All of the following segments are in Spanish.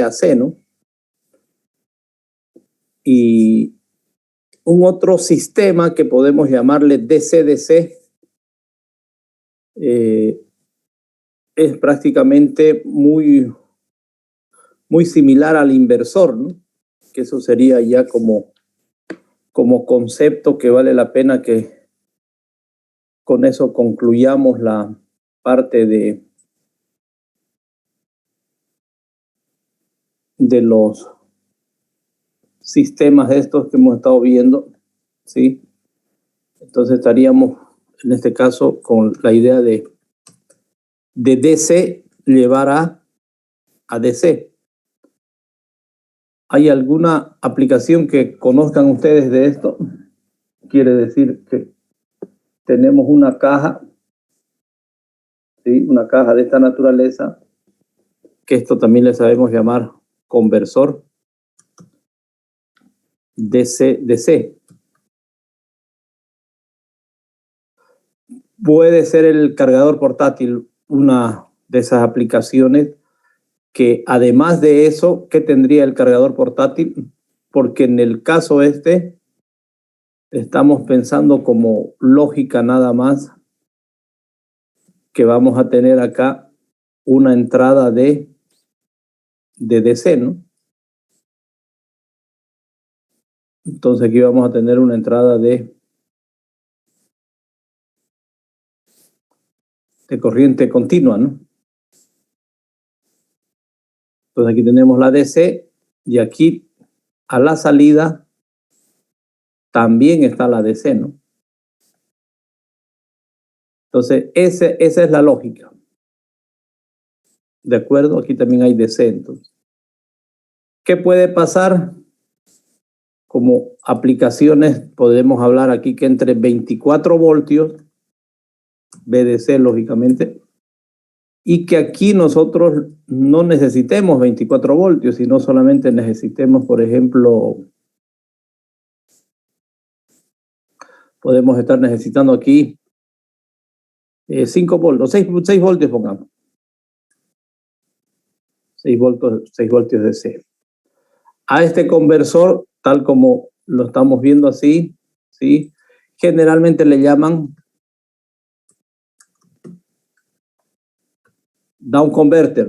AC, ¿no? Y un otro sistema que podemos llamarle DC-DC es prácticamente muy similar al inversor, ¿no? Que eso sería ya como concepto que vale la pena que con eso concluyamos la parte de los sistemas estos que hemos estado viendo, ¿sí? Entonces estaríamos en este caso con la idea de DC llevar a DC. ¿Hay alguna aplicación que conozcan ustedes de esto? Quiere decir que tenemos una caja, ¿sí? Una caja de esta naturaleza, que esto también le sabemos llamar conversor DC-DC. Puede ser el cargador portátil una de esas aplicaciones que además de eso, ¿qué tendría el cargador portátil? Porque en el caso estamos pensando como lógica nada más que vamos a tener acá una entrada de DC, ¿no? Entonces aquí vamos a tener una entrada de corriente continua, ¿no? Entonces aquí tenemos la DC y aquí a la salida también está la DC, ¿no? Entonces esa es la lógica. ¿De acuerdo? Aquí también hay DC, entonces. ¿Qué puede pasar? Como aplicaciones podemos hablar aquí que entre 24 voltios, VDC lógicamente, y que aquí nosotros no necesitemos 24 voltios, sino solamente necesitemos, por ejemplo, podemos estar necesitando aquí 5 voltios, 6 voltios pongamos. 6 voltios DC. A este conversor, tal como lo estamos viendo así, ¿sí? Generalmente le llaman down converter.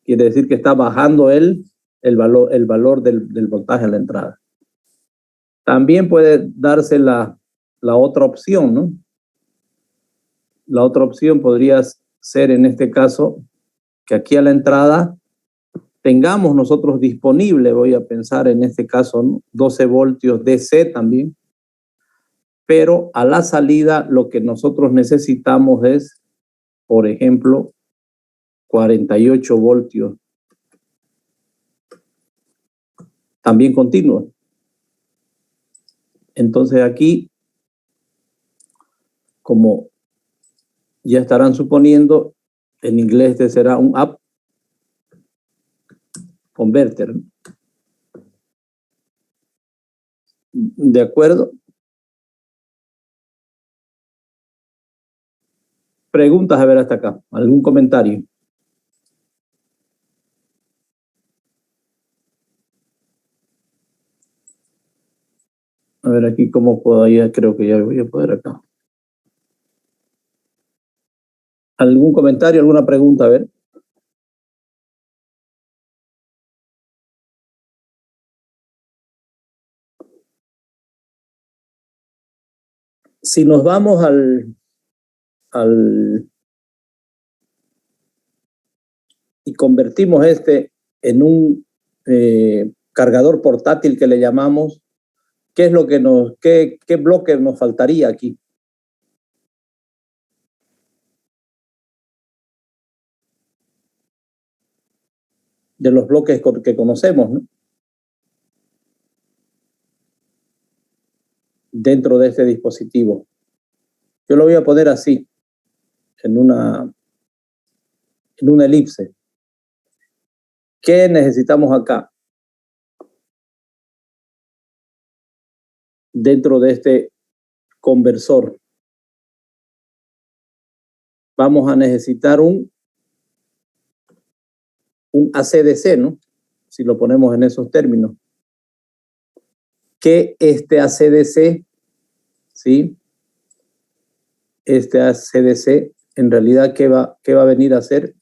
Quiere decir que está bajando el valor del voltaje a la entrada. También puede darse la otra opción, ¿no? La otra opción podría ser en este caso que aquí a la entrada tengamos nosotros disponible, voy a pensar en este caso, ¿no? 12 voltios DC también, pero a la salida lo que nosotros necesitamos es, por ejemplo, 48 voltios también continuos. Entonces aquí, como ya estarán suponiendo, en inglés este será un up converter. ¿De acuerdo? Preguntas a ver hasta acá. ¿Algún comentario? A ver aquí cómo puedo, ya creo que ya voy a poder acá. ¿Algún comentario, alguna pregunta? A ver. Si nos vamos y convertimos este en un cargador portátil que le llamamos, ¿qué es lo que qué bloque nos faltaría aquí? De los bloques que conocemos, ¿no? Dentro de este dispositivo. Yo lo voy a poner así, en una elipse. ¿Qué necesitamos acá? Dentro de este conversor. Vamos a necesitar un ACDC, ¿no? si lo ponemos en esos términos, que este ACDC, ¿sí? Este ACDC, en realidad, ¿qué va a venir a hacer?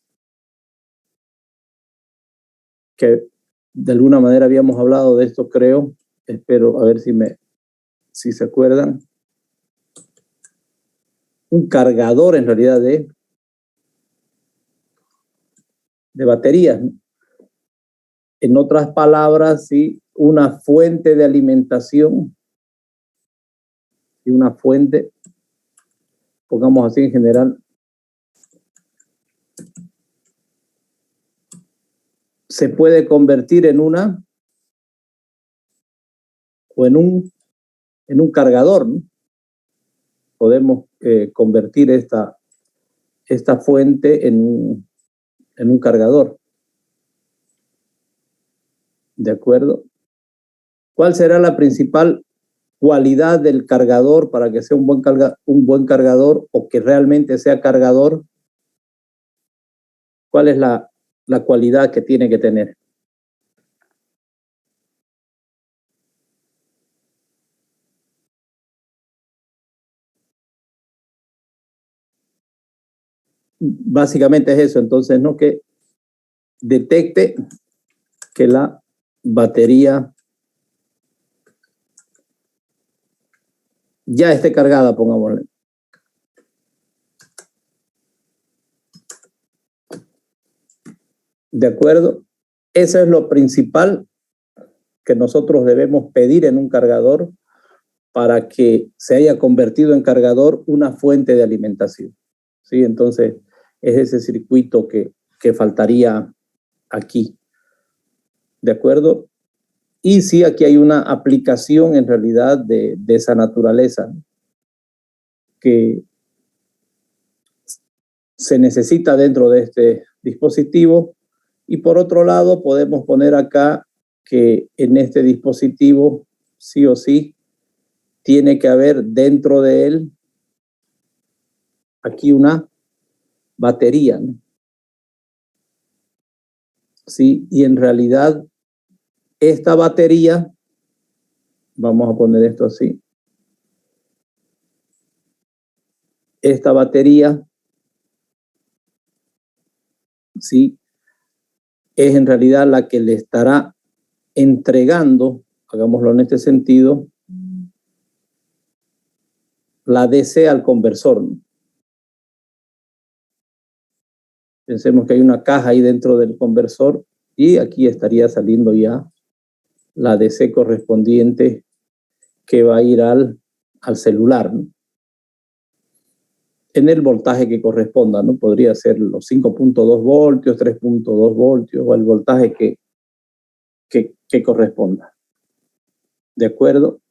Que de alguna manera habíamos hablado de esto, creo. Espero a ver si se acuerdan. Un cargador, en realidad, de baterías. En otras palabras, ¿sí? Una fuente de alimentación y una fuente, pongamos así en general, se puede convertir en una o en un cargador, ¿no? Podemos convertir esta fuente en un cargador. ¿De acuerdo? ¿Cuál será la principal cualidad del cargador para que sea un buen cargador o que realmente sea cargador? ¿Cuál es la cualidad que tiene que tener? Básicamente es eso, entonces, ¿no? Que detecte que la batería ya esté cargada, pongámosle. ¿De acuerdo? Eso es lo principal que nosotros debemos pedir en un cargador para que se haya convertido en cargador una fuente de alimentación. ¿Sí? Entonces, es ese circuito que faltaría aquí. ¿De acuerdo? Y sí, aquí hay una aplicación en realidad de esa naturaleza que se necesita dentro de este dispositivo. Y por otro lado, podemos poner acá que en este dispositivo, sí o sí, tiene que haber dentro de él aquí una batería, ¿no? Sí, y en realidad esta batería, vamos a poner esto así, esta batería, sí, es en realidad la que le estará entregando, hagámoslo en este sentido, la DC al conversor, ¿no? Pensemos que hay una caja ahí dentro del conversor y aquí estaría saliendo ya la DC correspondiente que va a ir al celular, ¿no? En el voltaje que corresponda, ¿no? Podría ser los 5.2 voltios, 3.2 voltios o el voltaje que corresponda. ¿De acuerdo?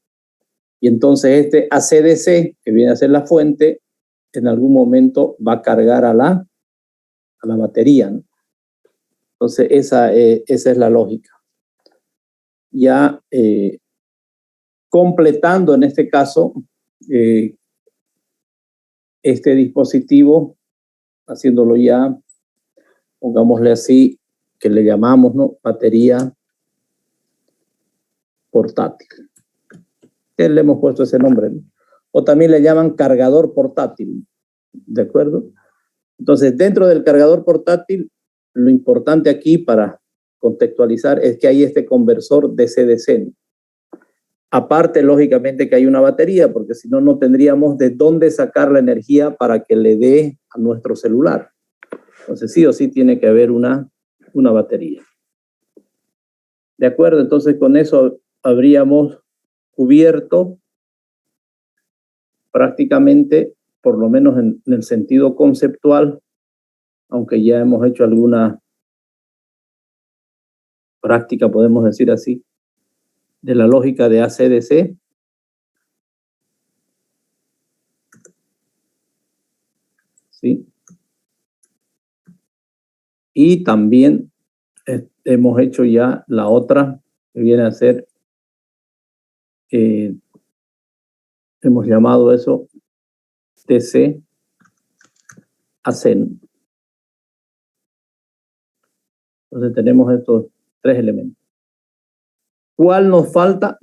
Y entonces este ACDC, que viene a ser la fuente, en algún momento va a cargar a la batería, ¿no? Entonces esa es la lógica. Ya completando en este caso este dispositivo, haciéndolo ya, pongámosle así, que le llamamos, ¿no? Batería portátil. ¿Qué le hemos puesto ese nombre, ¿no? O también le llaman cargador portátil, ¿de acuerdo? Entonces, dentro del cargador portátil, lo importante aquí para contextualizar es que hay este conversor DC-DC. Aparte, lógicamente, que hay una batería, porque si no, no tendríamos de dónde sacar la energía para que le dé a nuestro celular. Entonces, sí o sí tiene que haber una batería. ¿De acuerdo? Entonces, con eso habríamos cubierto prácticamente, por lo menos en el sentido conceptual, aunque ya hemos hecho alguna práctica, podemos decir así, de la lógica de ACDC. ¿Sí? Y también hemos hecho ya la otra, que viene a ser, hemos llamado eso TC ACEN. Entonces tenemos estos 3 elementos. ¿Cuál nos falta?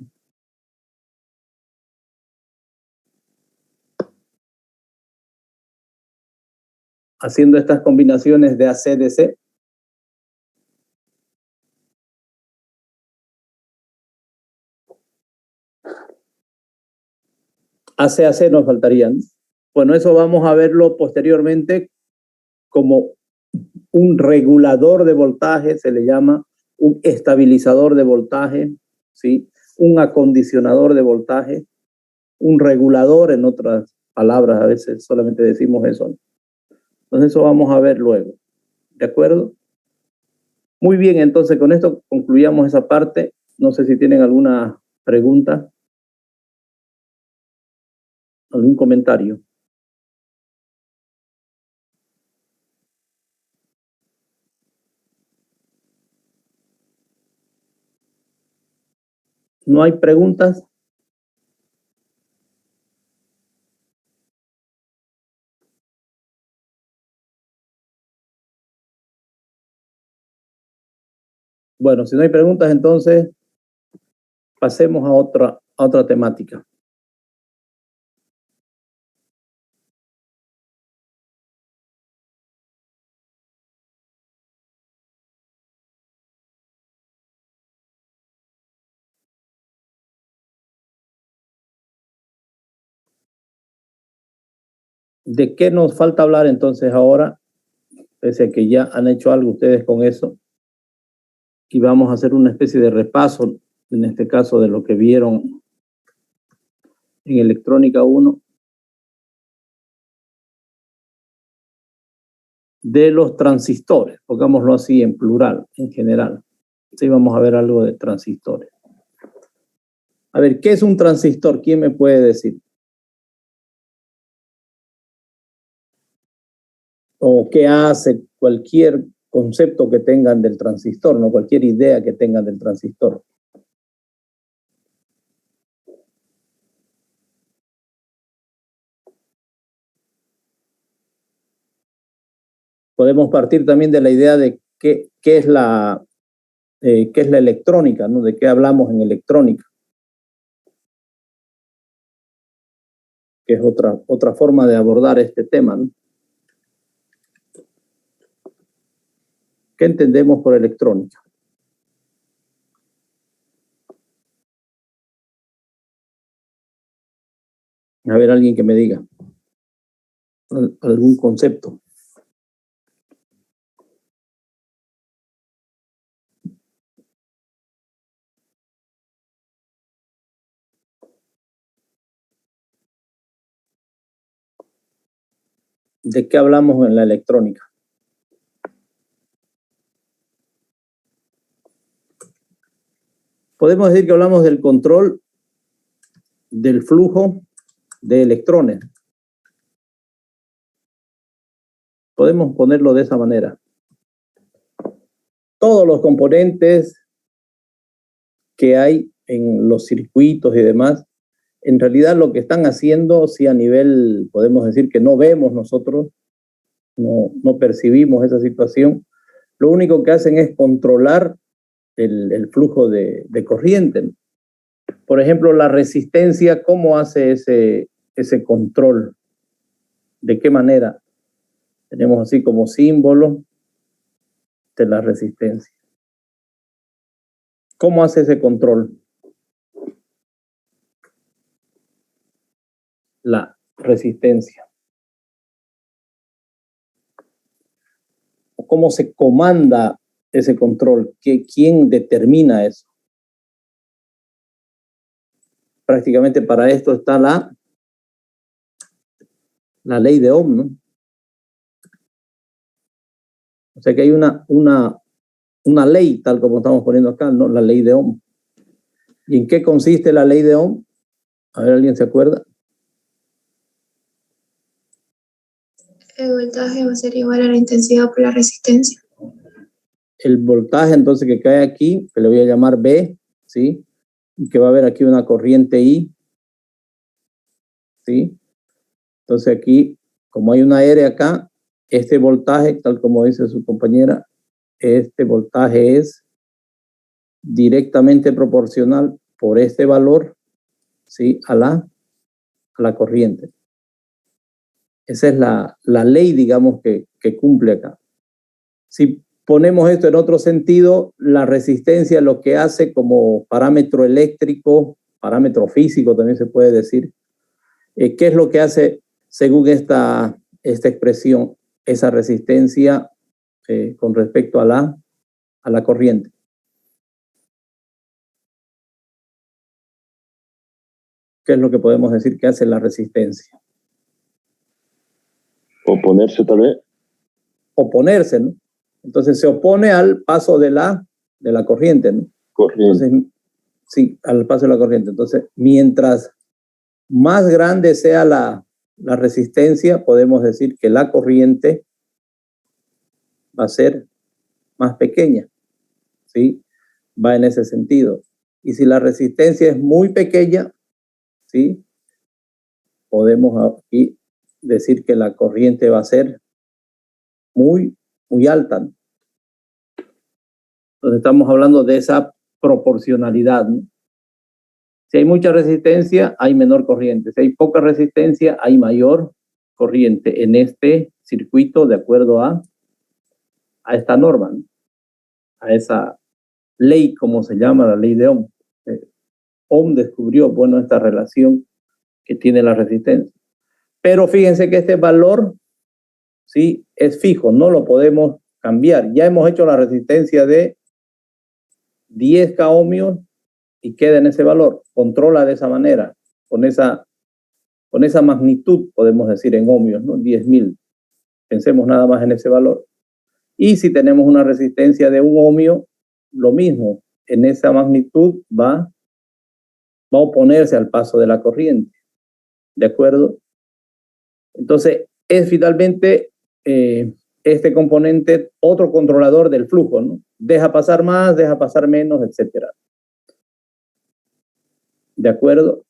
Haciendo estas combinaciones de AC-DC. AC-AC nos faltarían. Bueno, eso vamos a verlo posteriormente como un regulador de voltaje, se le llama un estabilizador de voltaje, ¿sí? Un acondicionador de voltaje, un regulador, en otras palabras, a veces solamente decimos eso. Entonces eso vamos a ver luego, ¿de acuerdo? Muy bien, entonces con esto concluyamos esa parte. No sé si tienen alguna pregunta, algún comentario. ¿No hay preguntas? Bueno, si no hay preguntas, entonces pasemos a otra temática. ¿De qué nos falta hablar entonces ahora? Pese a que ya han hecho algo ustedes con eso. Y vamos a hacer una especie de repaso, en este caso, de lo que vieron en electrónica 1. De los transistores, pongámoslo así en plural, en general. Sí, vamos a ver algo de transistores. A ver, ¿qué es un transistor? ¿Quién me puede decir? O qué hace, cualquier concepto que tengan del transistor, no cualquier idea que tengan del transistor. Podemos partir también de la idea de qué es la electrónica, ¿no? De qué hablamos en electrónica. Que es otra forma de abordar este tema, ¿no? ¿Qué entendemos por electrónica? A ver, alguien que me diga algún concepto. ¿De qué hablamos en la electrónica? Podemos decir que hablamos del control del flujo de electrones. Podemos ponerlo de esa manera. Todos los componentes que hay en los circuitos y demás, en realidad lo que están haciendo, si a nivel, podemos decir que no vemos nosotros, no percibimos esa situación, lo único que hacen es controlar el flujo de corriente. Por ejemplo, la resistencia, ¿cómo hace ese control? ¿De qué manera? Tenemos así como símbolo de la resistencia. ¿Cómo hace ese control? La resistencia. ¿Cómo se comanda ese control? ¿Quién determina eso? Prácticamente para esto está la ley de Ohm, ¿no? O sea que hay una ley, tal como estamos poniendo acá, ¿no? La ley de Ohm. ¿Y en qué consiste la ley de Ohm? A ver, ¿alguien se acuerda? El voltaje va a ser igual a la intensidad por la resistencia. El voltaje entonces que cae aquí, que le voy a llamar B, ¿sí? Y que va a haber aquí una corriente I, ¿sí? Entonces aquí, como hay una R acá, este voltaje, tal como dice su compañera, este voltaje es directamente proporcional por este valor, ¿sí? a la corriente. Esa es la ley, digamos, que cumple acá. Si ponemos esto en otro sentido, la resistencia lo que hace como parámetro eléctrico, parámetro físico también se puede decir, ¿qué es lo que hace según esta expresión, esa resistencia con respecto a la corriente? ¿Qué es lo que podemos decir que hace la resistencia? Oponerse, tal vez. Oponerse, ¿no? Entonces se opone al paso de la corriente, ¿no? Corriente. Entonces, sí, al paso de la corriente. Entonces, mientras más grande sea la resistencia, podemos decir que la corriente va a ser más pequeña, ¿sí? Va en ese sentido. Y si la resistencia es muy pequeña, ¿sí? Podemos aquí decir que la corriente va a ser muy, muy alta, ¿no? Entonces estamos hablando de esa proporcionalidad, ¿no? Si hay mucha resistencia, hay menor corriente. Si hay poca resistencia, hay mayor corriente en este circuito de acuerdo a esta norma, ¿no? A esa ley, como se llama, la ley de Ohm. Ohm descubrió, bueno, esta relación que tiene la resistencia. Pero fíjense que este valor, sí, es fijo, no lo podemos cambiar. Ya hemos hecho la resistencia de 10 ohmios y queda en ese valor. Controla de esa manera, con esa magnitud, podemos decir en ohmios, ¿no? 10.000. Pensemos nada más en ese valor. Y si tenemos una resistencia de 1 ohmio, lo mismo, en esa magnitud va a oponerse al paso de la corriente. ¿De acuerdo? Entonces, es finalmente este componente otro controlador del flujo, ¿no? Deja pasar más, deja pasar menos, etc. ¿De acuerdo?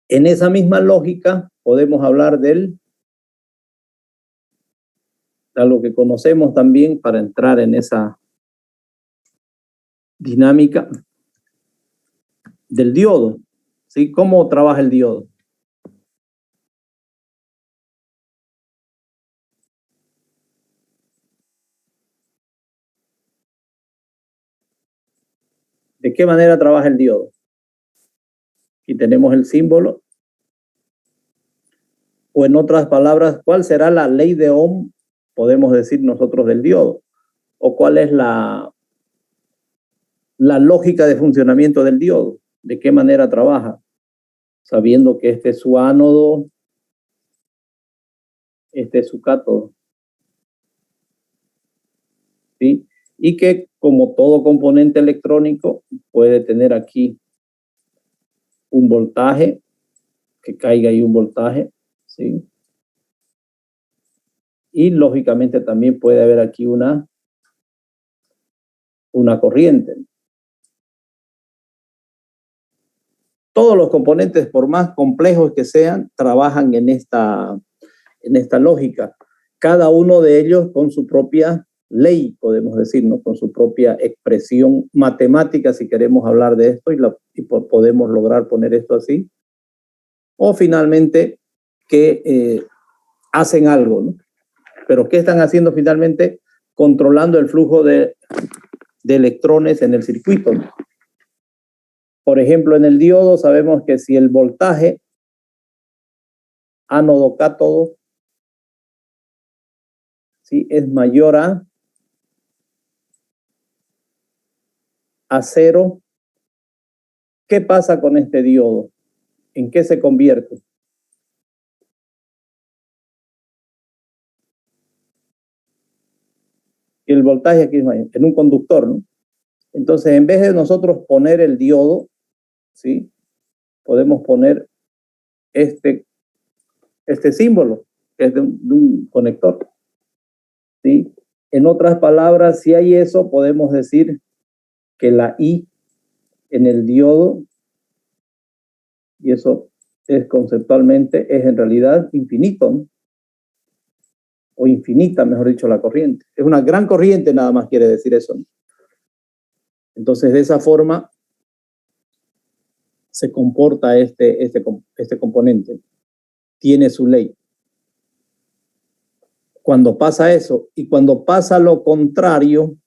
En esa misma lógica podemos hablar de lo que conocemos también para entrar en esa dinámica del diodo, ¿sí? ¿Cómo trabaja el diodo? ¿De qué manera trabaja el diodo? Aquí tenemos el símbolo. O en otras palabras, ¿cuál será la ley de Ohm, podemos decir nosotros, del diodo? ¿O cuál es la lógica de funcionamiento del diodo? ¿De qué manera trabaja? Sabiendo que este es su ánodo, este es su cátodo, ¿sí? Y que como todo componente electrónico puede tener aquí un voltaje, que caiga ahí un voltaje, ¿sí? Y lógicamente también puede haber aquí una corriente. Todos los componentes, por más complejos que sean, trabajan en esta lógica. Cada uno de ellos con su propia ley, podemos decir, ¿no? Con su propia expresión matemática, si queremos hablar de esto, y podemos lograr poner esto así. O finalmente que hacen algo, ¿no? Pero ¿qué están haciendo finalmente? Controlando el flujo de electrones en el circuito, ¿no? Por ejemplo, en el diodo sabemos que si el voltaje ánodo-cátodo, ¿sí?, es mayor a 0, ¿qué pasa con este diodo? ¿En qué se convierte? El voltaje aquí es mayor, en un conductor, ¿no? Entonces, en vez de nosotros poner el diodo, ¿sí?, podemos poner este símbolo, que es de un conector, ¿sí? En otras palabras, si hay eso, podemos decir que la I en el diodo, y eso es conceptualmente, es en realidad infinito, ¿no? O infinita, mejor dicho, la corriente. Es una gran corriente, nada más quiere decir eso, ¿no? Entonces, de esa forma se comporta este componente. Tiene su ley. Cuando pasa eso y cuando pasa lo contrario,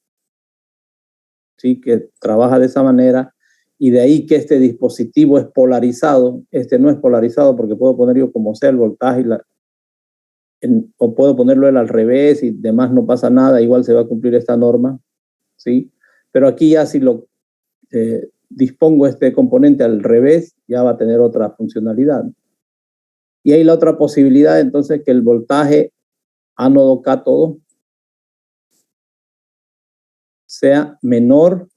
¿sí? Que trabaja de esa manera, y de ahí que este dispositivo es polarizado. Este no es polarizado porque puedo poner yo como sea el voltaje o puedo ponerlo él al revés y demás, no pasa nada, igual se va a cumplir esta norma, ¿sí? Pero aquí ya si lo dispongo este componente al revés, ya va a tener otra funcionalidad. Y hay la otra posibilidad, entonces, que el voltaje ánodo-cátodo sea menor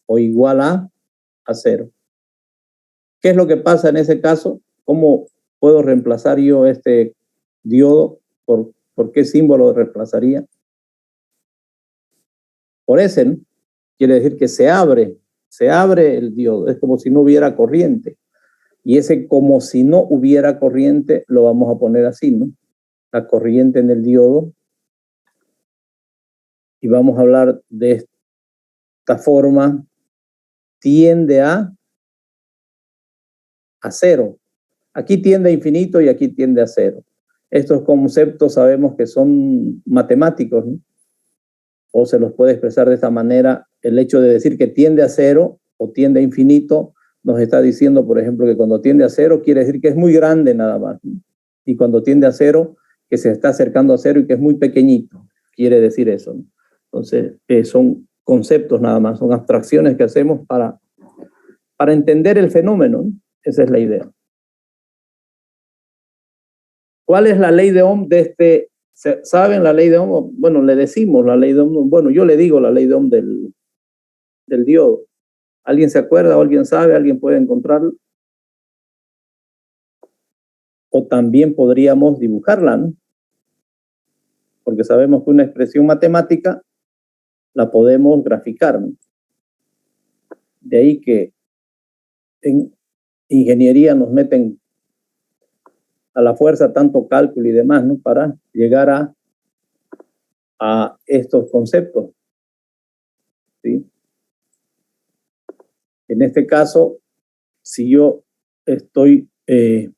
o igual a cero. ¿Qué es lo que pasa en ese caso? ¿Cómo puedo reemplazar yo este diodo? ¿Por qué símbolo reemplazaría? Por ese, ¿no? Quiere decir que se abre el diodo. Es como si no hubiera corriente. Y ese como si no hubiera corriente lo vamos a poner así, ¿no? La corriente en el diodo. Y vamos a hablar de esta forma. Tiende a cero. Aquí tiende a infinito y aquí tiende a cero. Estos conceptos sabemos que son matemáticos, ¿no? O se los puede expresar de esta manera. El hecho de decir que tiende a cero o tiende a infinito nos está diciendo, por ejemplo, que cuando tiende a cero quiere decir que es muy grande nada más, ¿no? Y cuando tiende a cero, que se está acercando a cero y que es muy pequeñito, quiere decir eso, ¿no? Entonces, son conceptos nada más, son abstracciones que hacemos para entender el fenómeno, ¿no? Esa es la idea. ¿Cuál es la ley de Ohm de este? ¿Saben la ley de Ohm? Bueno, le decimos la ley de Ohm. Bueno, yo le digo la ley de Ohm del diodo. ¿Alguien se acuerda o alguien sabe? ¿Alguien puede encontrarlo? O también podríamos dibujarla, ¿no? Porque sabemos que una expresión matemática la podemos graficar, ¿no? De ahí que en ingeniería nos meten a la fuerza tanto cálculo y demás, ¿no? Para llegar a estos conceptos, ¿sí? En este caso, si yo estoy, en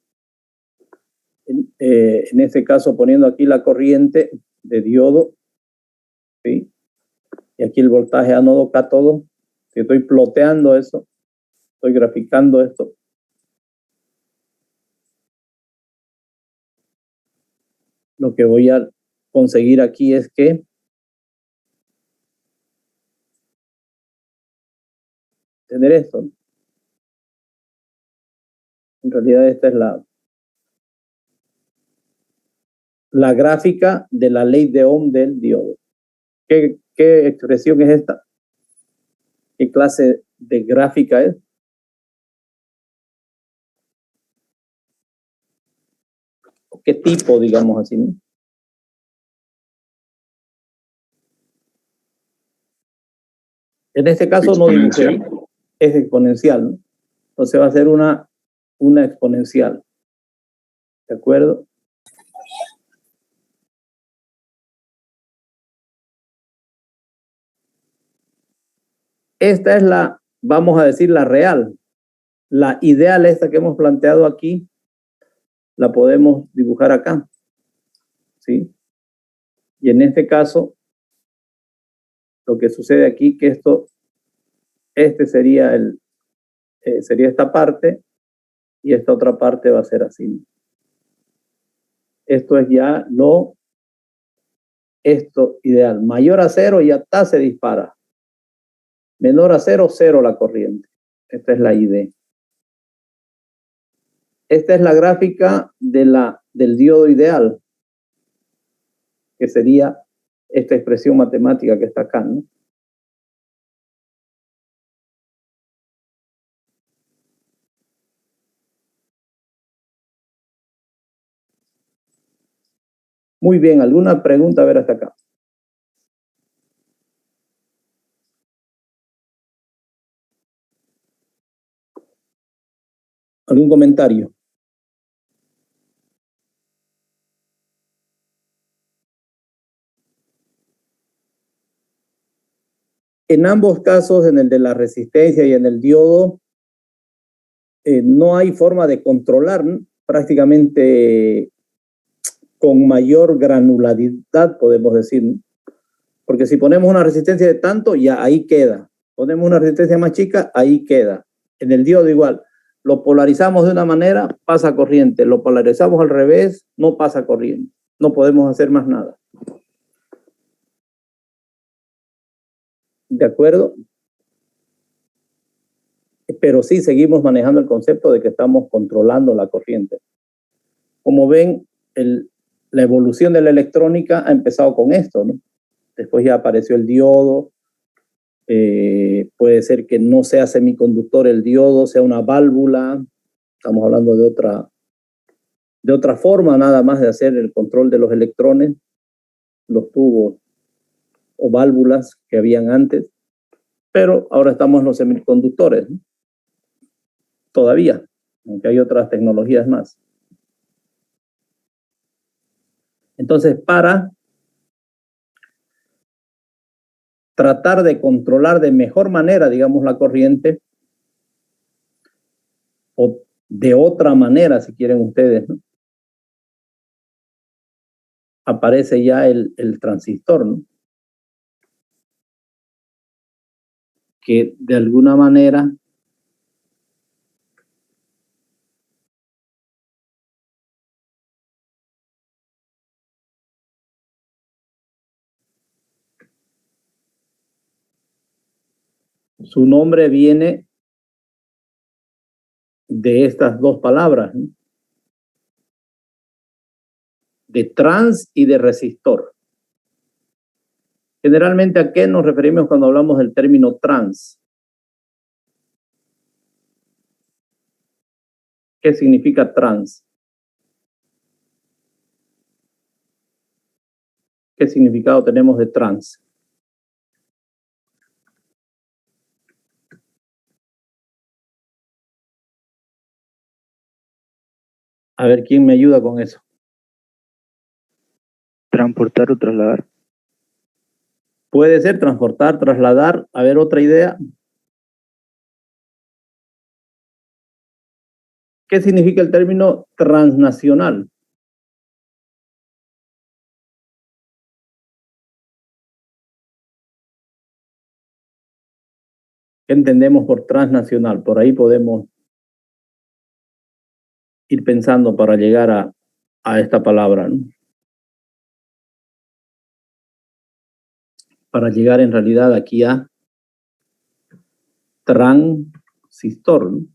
este caso, poniendo aquí la corriente de diodo, ¿sí? Y aquí el voltaje ánodo-cátodo, si estoy ploteando eso, estoy graficando esto, lo que voy a conseguir aquí es que tener esto. En realidad esta es la gráfica de la ley de Ohm del diodo. ¿Qué expresión es esta? ¿Qué clase de gráfica es? ¿Qué tipo, digamos así, ¿no? En este caso no dibujé, es exponencial, ¿no? Entonces va a ser una exponencial. ¿De acuerdo? Esta es vamos a decir, la real. La ideal, esta que hemos planteado aquí, la podemos dibujar acá, ¿sí? Y en este caso, lo que sucede aquí, que sería sería esta parte, y esta otra parte va a ser así. Esto es ya esto ideal. Mayor a cero, ya está, se dispara. Menor a cero, cero la corriente. Esta es la ID. Esta es la gráfica del diodo ideal, que sería esta expresión matemática que está acá, ¿no? Muy bien, ¿alguna pregunta a ver hasta acá? ¿Algún comentario? En ambos casos, en el de la resistencia y en el diodo, no hay forma de controlar, ¿no? Prácticamente con mayor granularidad, podemos decir, ¿no? Porque si ponemos una resistencia de tanto, ya ahí queda. Ponemos una resistencia más chica, ahí queda. En el diodo igual. Lo polarizamos de una manera, pasa corriente. Lo polarizamos al revés, no pasa corriente. No podemos hacer más nada. ¿De acuerdo? Pero sí seguimos manejando el concepto de que estamos controlando la corriente. Como ven, la evolución de la electrónica ha empezado con esto, ¿no? Después ya apareció el diodo. Puede ser que no sea semiconductor el diodo, sea una válvula. Estamos hablando de otra forma nada más de hacer el control de los electrones, los tubos o válvulas que habían antes. Pero ahora estamos en los semiconductores, ¿no? Todavía, aunque hay otras tecnologías más. Entonces, para tratar de controlar de mejor manera, digamos, la corriente, o de otra manera, si quieren ustedes, ¿no? Aparece ya el transistor, ¿no? Que de alguna manera su nombre viene de estas dos palabras, ¿no? De trans y de resistor. Generalmente, ¿a qué nos referimos cuando hablamos del término trans? ¿Qué significa trans? ¿Qué significado tenemos de trans? A ver, ¿quién me ayuda con eso? Transportar o trasladar. Puede ser transportar, trasladar. A ver, otra idea. ¿Qué significa el término transnacional? ¿Qué entendemos por transnacional? Por ahí podemos ir pensando para llegar a esta palabra, ¿no? Para llegar en realidad aquí a transistor, ¿no?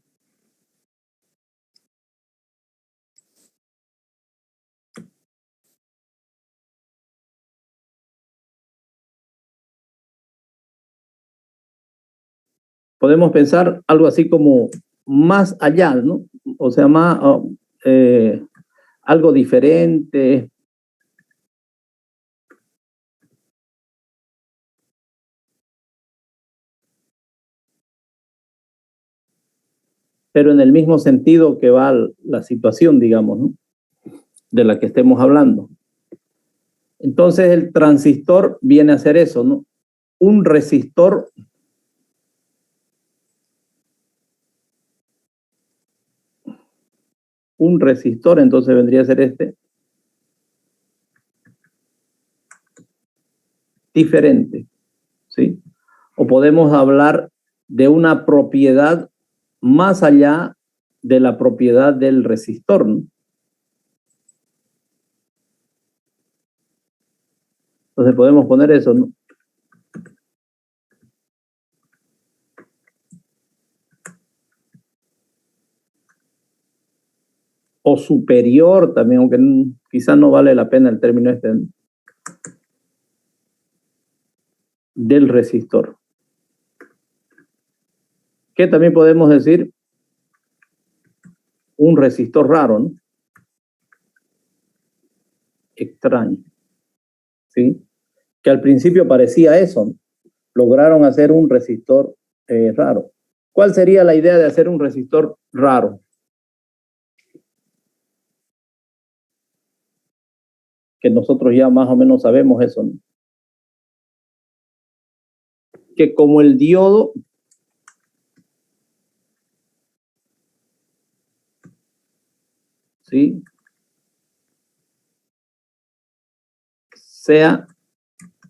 Podemos pensar algo así como más allá, ¿no? O sea, más, algo diferente. Pero en el mismo sentido que va la situación, digamos, ¿no? De la que estemos hablando. Entonces el transistor viene a ser eso, ¿no? Un resistor entonces vendría a ser este, diferente, ¿sí? O podemos hablar de una propiedad más allá de la propiedad del resistor, ¿no? Entonces podemos poner eso, ¿no? O superior también, aunque quizás no vale la pena el término este, ¿no? Del resistor. Que también podemos decir un resistor raro, ¿no? Extraño, ¿sí? Que al principio parecía eso, ¿no? Lograron hacer un resistor raro. ¿Cuál sería la idea de hacer un resistor raro? Que nosotros ya más o menos sabemos eso, ¿no? que como el diodo ¿sí? sea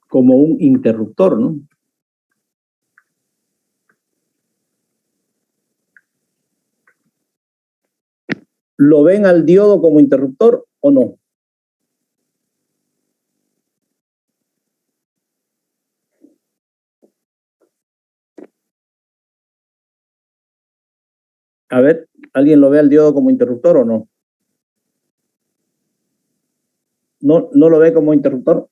como un interruptor, ¿no? ¿Lo ven al diodo como interruptor o no? A ver, ¿alguien lo ve al diodo como interruptor o no? ¿No lo ve como interruptor?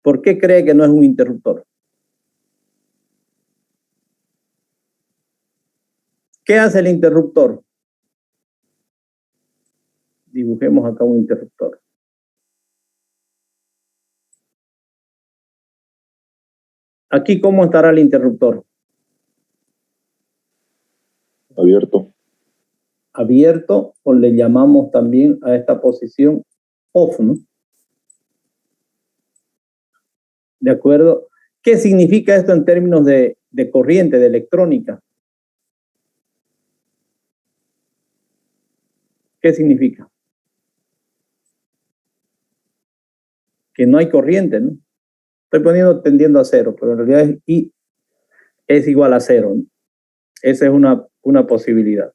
¿Por qué cree que no es un interruptor? ¿Qué hace el interruptor? Dibujemos acá un interruptor. Aquí, ¿cómo estará el interruptor? Abierto. Abierto, o le llamamos también a esta posición off, ¿no? ¿De acuerdo? ¿Qué significa esto en términos de corriente, de electrónica? ¿Qué significa? Que no hay corriente, ¿no? Estoy tendiendo a cero, pero en realidad I es igual a cero, ¿no? Esa es una posibilidad.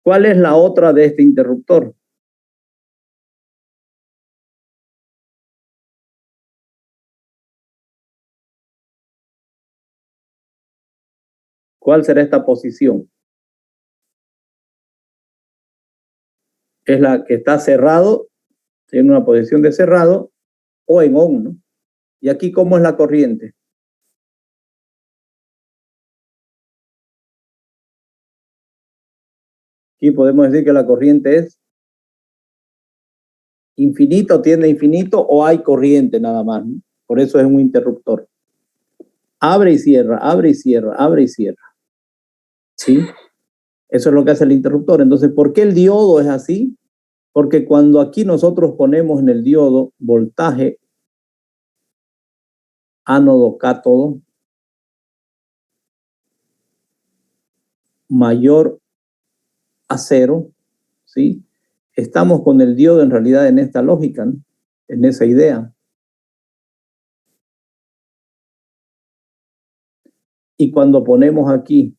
¿Cuál es la otra de este interruptor? ¿Cuál será esta posición? Es la que está cerrado, en una posición de cerrado, o en on, ¿no? Y aquí, ¿cómo es la corriente? Aquí podemos decir que la corriente es infinita o tiende a infinito, o hay corriente nada más, ¿no? Por eso es un interruptor. Abre y cierra, abre y cierra, abre y cierra. ¿Sí? Eso es lo que hace el interruptor. Entonces, ¿por qué el diodo es así? Porque cuando aquí nosotros ponemos en el diodo voltaje ánodo cátodo mayor a cero, ¿sí? Estamos con el diodo en realidad en esta lógica, ¿no? En esa idea. Y cuando ponemos aquí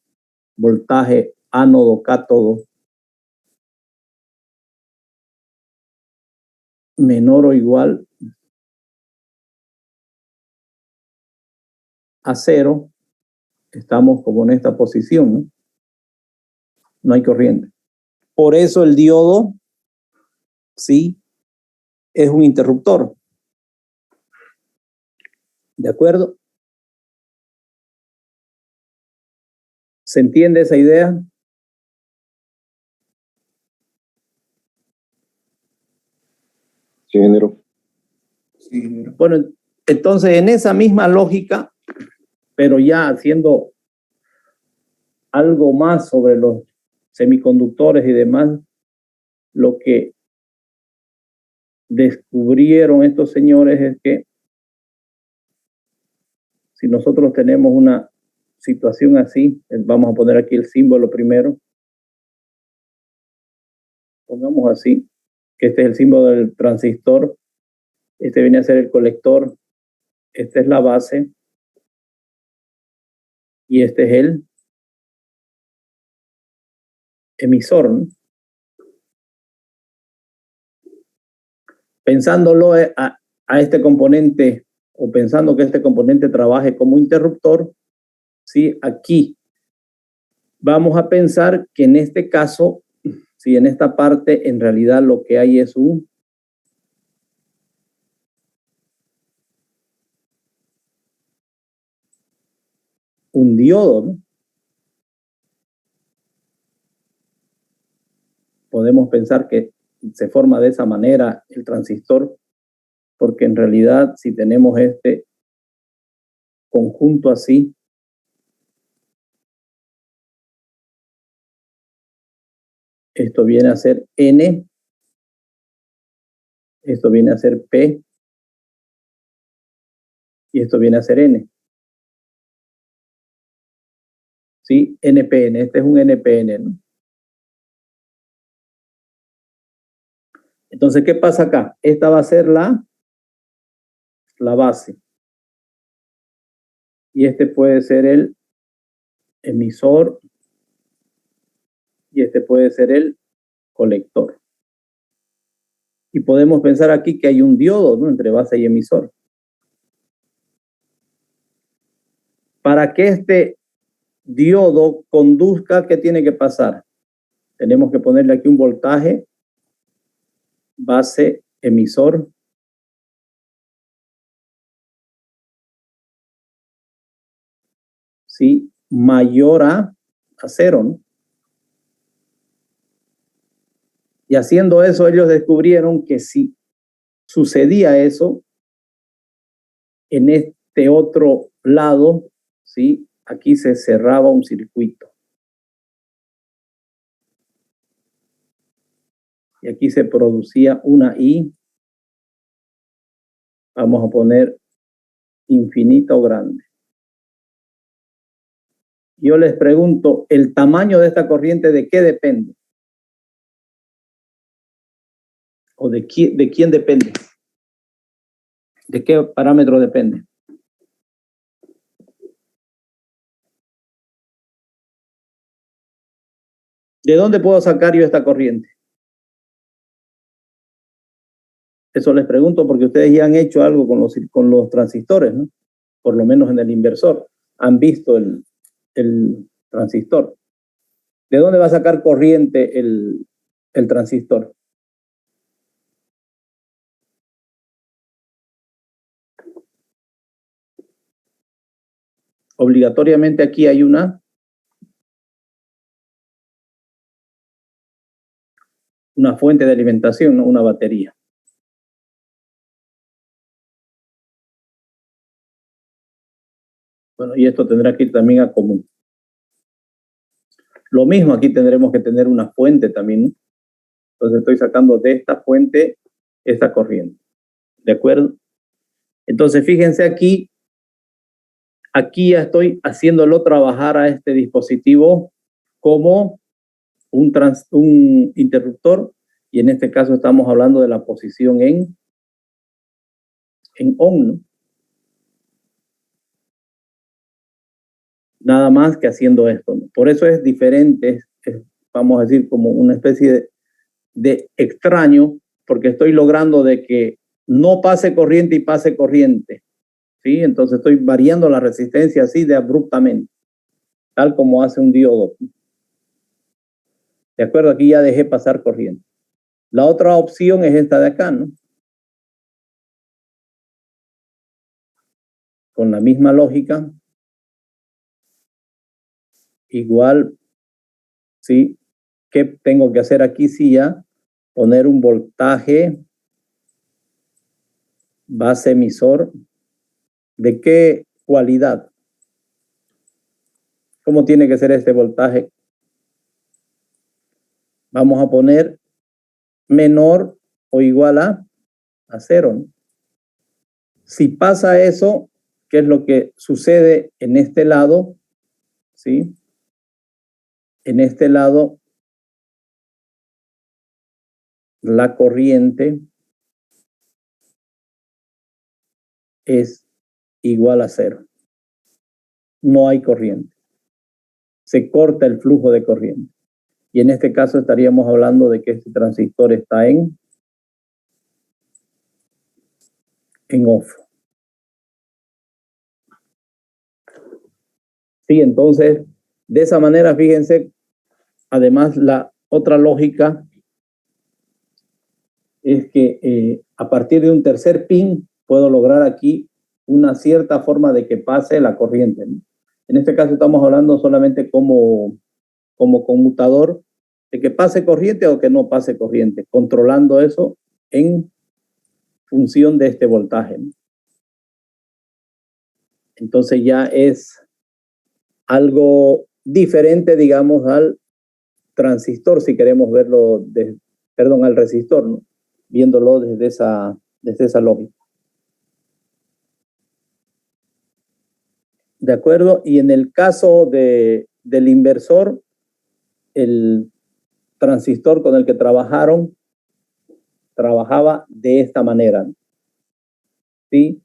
voltaje ánodo cátodo menor o igual a cero, estamos como en esta posición, ¿no? No hay corriente. Por eso el diodo, sí, es un interruptor. ¿De acuerdo? ¿Se entiende esa idea? Sí, ingeniero. Bueno, entonces en esa misma lógica, pero ya haciendo algo más sobre los semiconductores y demás, lo que descubrieron estos señores es que si nosotros tenemos una situación así, vamos a poner aquí el símbolo primero, pongamos así, que este es el símbolo del transistor, este viene a ser el colector, esta es la base y este es el emisor, ¿no? Pensándolo a este componente, o pensando que este componente trabaje como interruptor, ¿sí? Aquí vamos a pensar que en este caso, si en esta parte en realidad lo que hay es un diodo, ¿no? Podemos pensar que se forma de esa manera el transistor, porque en realidad si tenemos este conjunto así, esto viene a ser N, esto viene a ser P, Y esto viene a ser N. ¿Sí? NPN. Este es un NPN, ¿no? Entonces, ¿qué pasa acá? Esta va a ser la base. Y este puede ser el emisor. Y este puede ser el colector. Y podemos pensar aquí que hay un diodo, ¿no?, entre base y emisor. Para que este diodo conduzca, ¿qué tiene que pasar? Tenemos que ponerle aquí un voltaje base emisor ¿sí?, mayor a 0, ¿no? Y haciendo eso, ellos descubrieron que si sucedía eso, en este otro lado, ¿sí?, aquí se cerraba un circuito. Y aquí se producía una I, vamos a poner infinita o grande. Yo les pregunto, ¿el tamaño de esta corriente de qué depende? ¿O de quién depende? ¿De qué parámetro depende? ¿De dónde puedo sacar yo esta corriente? Eso les pregunto porque ustedes ya han hecho algo con los transistores, ¿no? Por lo menos en el inversor. Han visto el transistor. ¿De dónde va a sacar corriente el transistor? Obligatoriamente aquí hay una fuente de alimentación, ¿no?, una batería. Bueno, y esto tendrá que ir también a común. Lo mismo aquí tendremos que tener una fuente también, ¿no? Entonces estoy sacando de esta fuente esta corriente. ¿De acuerdo? Entonces fíjense aquí ya estoy haciéndolo trabajar a este dispositivo como un interruptor, y en este caso estamos hablando de la posición en on, ¿no? Nada más que haciendo esto, ¿no? Por eso es diferente, vamos a decir, como una especie de extraño, porque estoy logrando de que no pase corriente y pase corriente, ¿sí? Entonces estoy variando la resistencia así de abruptamente, tal como hace un diodo. De acuerdo, aquí ya dejé pasar corriente. La otra opción es esta de acá, ¿no? Con la misma lógica, igual, ¿sí? ¿Qué tengo que hacer aquí? Sí, ya poner un voltaje base emisor. ¿De qué cualidad? ¿Cómo tiene que ser este voltaje? Vamos a poner menor o igual a 0, ¿no? Si pasa eso, ¿qué es lo que sucede en este lado? ¿Sí? En este lado, la corriente es igual a 0. No hay corriente. Se corta el flujo de corriente. Y en este caso estaríamos hablando de que este transistor está en off. Sí, entonces, de esa manera, fíjense, además la otra lógica es que a partir de un tercer pin puedo lograr aquí una cierta forma de que pase la corriente, ¿no? En este caso estamos hablando solamente como conmutador de que pase corriente o que no pase corriente, controlando eso en función de este voltaje, ¿no? Entonces ya es algo diferente, digamos, al transistor, si queremos verlo, al resistor, ¿no? Viéndolo desde esa lógica. ¿De acuerdo? Y en el caso del inversor, el transistor con el que trabajaba de esta manera, ¿sí?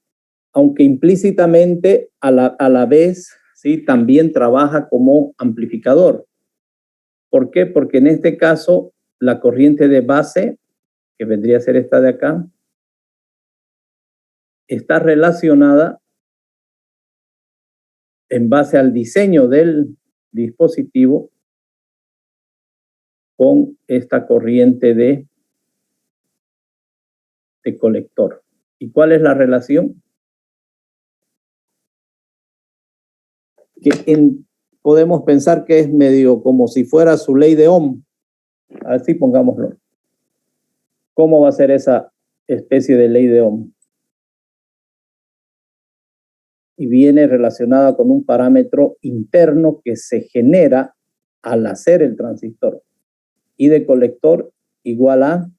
Aunque implícitamente a la vez, ¿sí? También trabaja como amplificador. ¿Por qué? Porque en este caso la corriente de base, que vendría a ser esta de acá, está relacionada en base al diseño del dispositivo con esta corriente de colector. ¿Y cuál es la relación? Podemos pensar que es medio como si fuera su ley de Ohm. Así pongámoslo. ¿Cómo va a ser esa especie de ley de Ohm? Y viene relacionada con un parámetro interno que se genera al hacer el transistor. Y de colector igual a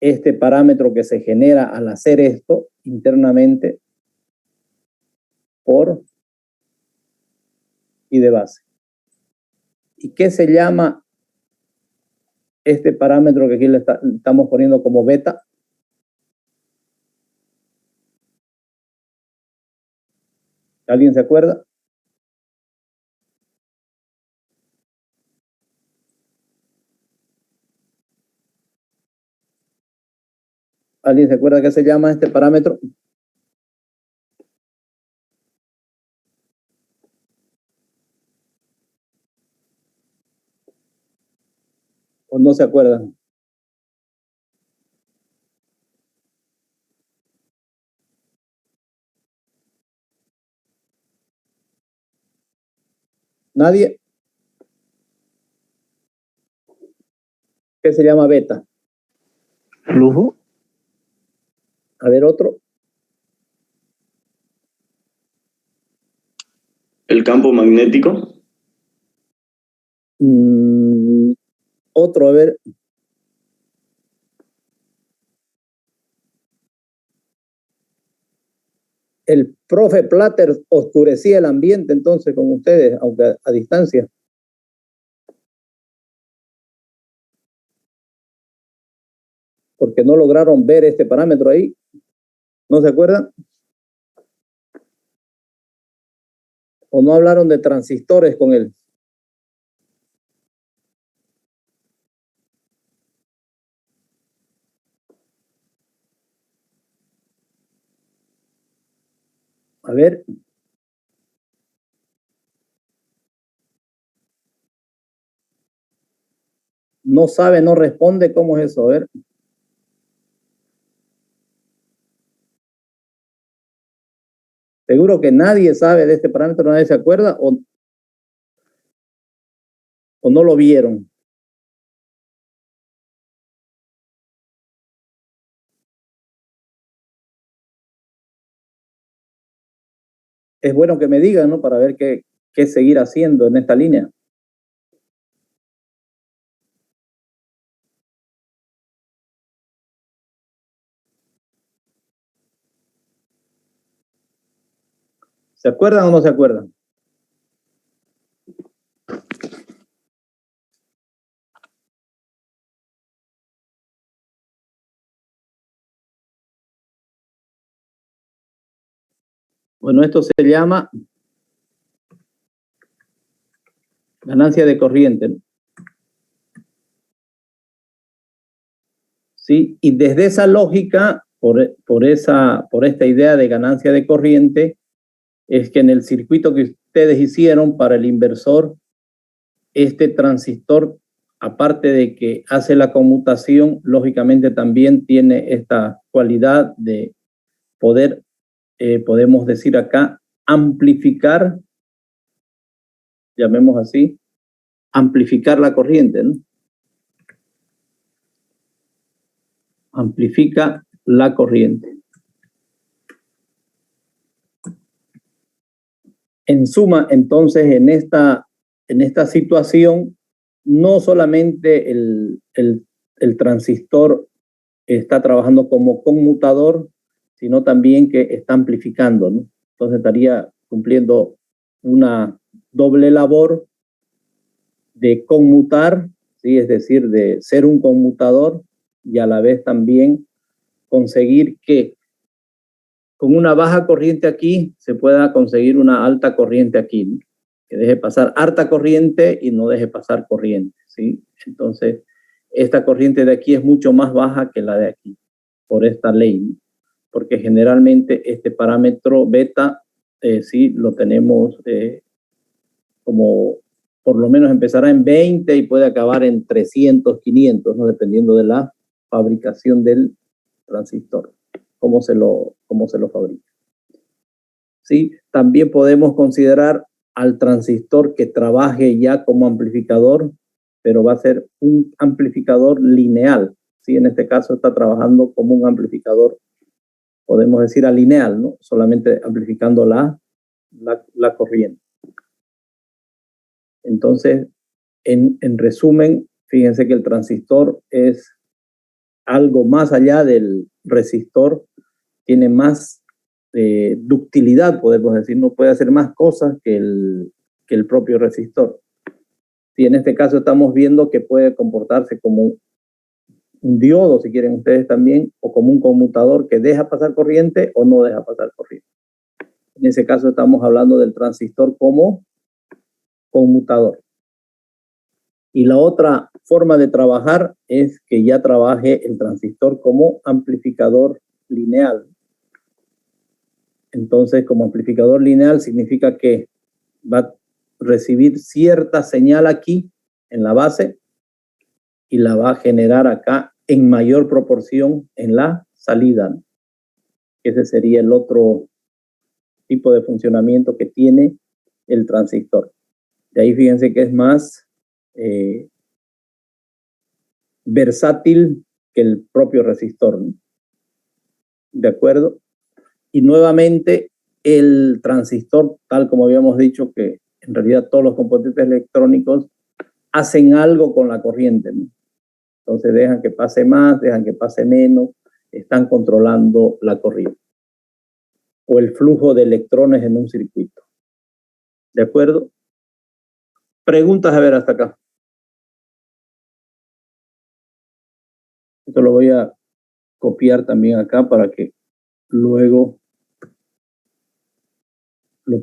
este parámetro que se genera al hacer esto internamente por I de base. ¿Y qué se llama este parámetro que aquí le estamos poniendo como beta? ¿Alguien se acuerda? ¿Alguien se acuerda qué se llama este parámetro? ¿O no se acuerdan? ¿Nadie? ¿Qué se llama beta? Flujo. A ver, otro. El campo magnético. Otro, a ver. El profe Platter oscurecía el ambiente entonces con ustedes, aunque a distancia. Porque no lograron ver este parámetro ahí. ¿No se acuerdan? ¿O no hablaron de transistores con él? A ver. No sabe, no responde. ¿Cómo es eso? A ver. Seguro que nadie sabe de este parámetro, nadie se acuerda o no lo vieron. Es bueno que me digan, ¿no? Para ver qué seguir haciendo en esta línea. ¿Se acuerdan o no se acuerdan? Bueno, esto se llama ganancia de corriente, ¿no? ¿Sí? Y desde esa lógica, por esta idea de ganancia de corriente, es que en el circuito que ustedes hicieron para el inversor, este transistor, aparte de que hace la conmutación, lógicamente también tiene esta cualidad de poder, podemos decir acá, amplificar, llamemos así, amplificar la corriente, ¿no? Amplifica la corriente. En suma, entonces, en esta situación, no solamente el transistor está trabajando como conmutador, sino también que está amplificando, ¿no? Entonces estaría cumpliendo una doble labor de conmutar, ¿sí? Es decir, de ser un conmutador y a la vez también conseguir que con una baja corriente aquí se pueda conseguir una alta corriente aquí, ¿no? Que deje pasar alta corriente y no deje pasar corriente, ¿sí? Entonces, esta corriente de aquí es mucho más baja que la de aquí, por esta ley, ¿no? Porque generalmente este parámetro beta, sí, lo tenemos como por lo menos empezará en 20 y puede acabar en 300, 500, ¿no? Dependiendo de la fabricación del transistor, cómo se lo fabrica. ¿Sí? También podemos considerar al transistor que trabaje ya como amplificador, pero va a ser un amplificador lineal, ¿sí? En este caso está trabajando como un amplificador, podemos decir alineal, ¿no? Solamente amplificando la corriente. Entonces, en resumen, fíjense que el transistor es algo más allá del resistor, tiene más ductilidad, podemos decir, no puede hacer más cosas que el propio resistor. Y en este caso estamos viendo que puede comportarse como un diodo, si quieren ustedes también, o como un conmutador que deja pasar corriente o no deja pasar corriente. En ese caso estamos hablando del transistor como conmutador. Y la otra forma de trabajar es que ya trabaje el transistor como amplificador lineal. Entonces, como amplificador lineal significa que va a recibir cierta señal aquí en la base y la va a generar acá en mayor proporción en la salida. Ese sería el otro tipo de funcionamiento que tiene el transistor. De ahí fíjense que es más versátil que el propio resistor, ¿no? ¿De acuerdo? Y nuevamente el transistor, tal como habíamos dicho, que en realidad todos los componentes electrónicos hacen algo con la corriente, ¿no? Entonces dejan que pase más, dejan que pase menos, están controlando la corriente o el flujo de electrones en un circuito. ¿De acuerdo? Preguntas a ver hasta acá. Esto lo voy a copiar también acá para que luego lo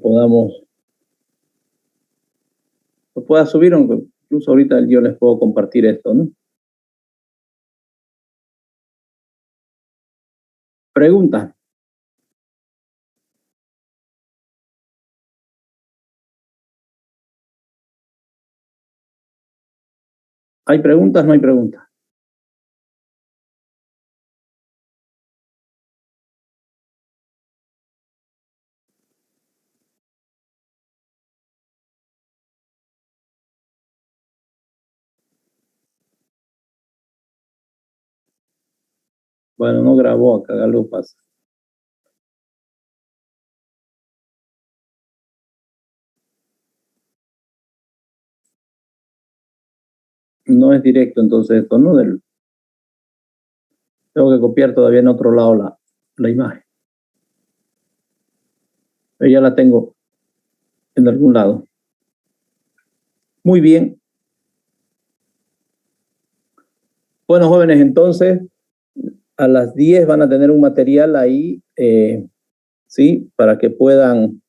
pueda subir, aunque incluso ahorita yo les puedo compartir esto, ¿no? Pregunta. ¿Hay preguntas? No hay preguntas. Bueno, no grabó acá, algo pasa. No es directo entonces esto, ¿no? Tengo que copiar todavía en otro lado la imagen. Pero ya la tengo en algún lado. Muy bien. Bueno, jóvenes, entonces a las 10 van a tener un material ahí, ¿sí? Para que puedan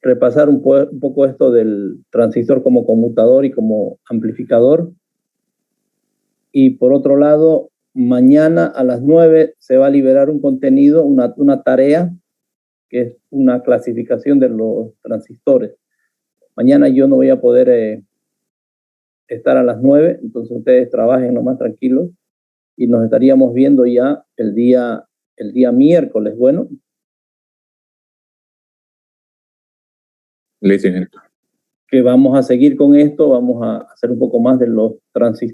repasar un poco esto del transistor como conmutador y como amplificador. Y por otro lado, mañana a las 9 se va a liberar un contenido, una tarea, que es una clasificación de los transistores. Mañana yo no voy a poder estar a las 9, entonces ustedes trabajen nomás tranquilos y nos estaríamos viendo ya el día miércoles. Bueno. Listo. Que vamos a seguir con esto, vamos a hacer un poco más de los transistores.